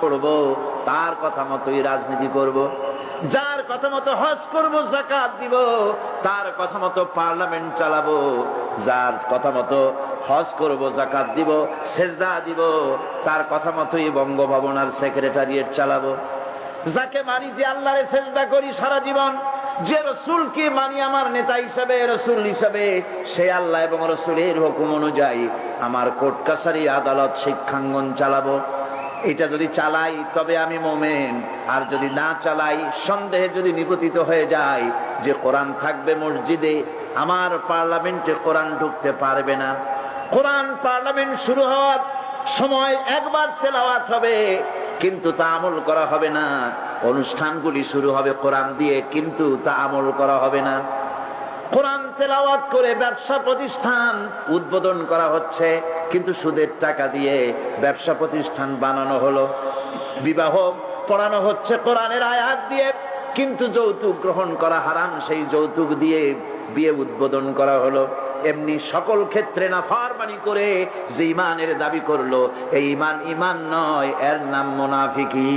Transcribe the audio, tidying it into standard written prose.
করব, তার কথা মতোই রাজনীতি করব, যার কথা মতো হজ করব, যাকাত দিব, তার কথা মতো পার্লামেন্ট চালাবো, যার কথা মতো হজ করব, যাকাত দিব, সেজদা দিব, তার কথা মতোই বঙ্গভবন আর সেক্রেটারিয়েট চালাবো। যাকে মানি, যে আল্লাহরে সেজদা করি সারা জীবন, যে রসুলকে মানি আমার নেতা হিসাবে, রসুল হিসাবে, সে আল্লাহ এবং রসুলের হুকুম অনুযায়ী আমার কোর্ট কাছারি আদালত শিক্ষাঙ্গন চালাবো। এটা যদি চালাই তবে আমি মুমিন, আর যদি না চালাই, সন্দেহে যদি নিপতিত হয়ে যায় যে কোরআন থাকবে মসজিদে, আমার পার্লামেন্টে কোরআন ঢুকতে পারবে না। কোরআন পার্লামেন্ট শুরু হওয়ার সময় একবার তেলাওয়াত হবে, কিন্তু তা আমল করা হবে না। অনুষ্ঠানগুলি শুরু হবে কোরআন দিয়ে, কিন্তু তা আমল করা হবে না। কোরআন তেলাওয়াত করে ব্যবসা প্রতিষ্ঠান উদ্বোধন করা হচ্ছে, কিন্তু সুদের টাকা দিয়ে ব্যবসা প্রতিষ্ঠান বানানো হলো। বিবাহ পড়ানো হচ্ছে কোরআনের আয়াত দিয়ে, কিন্তু যৌতুক গ্রহণ করা হারাম, সেই যৌতুক দিয়ে বিয়ে উদ্বোধন করা হলো। এমনি সকল ক্ষেত্রে নাফরমানি করে যে ইমানের দাবি করলো, এই ইমান ইমান নয়, এর নাম মুনাফিকি।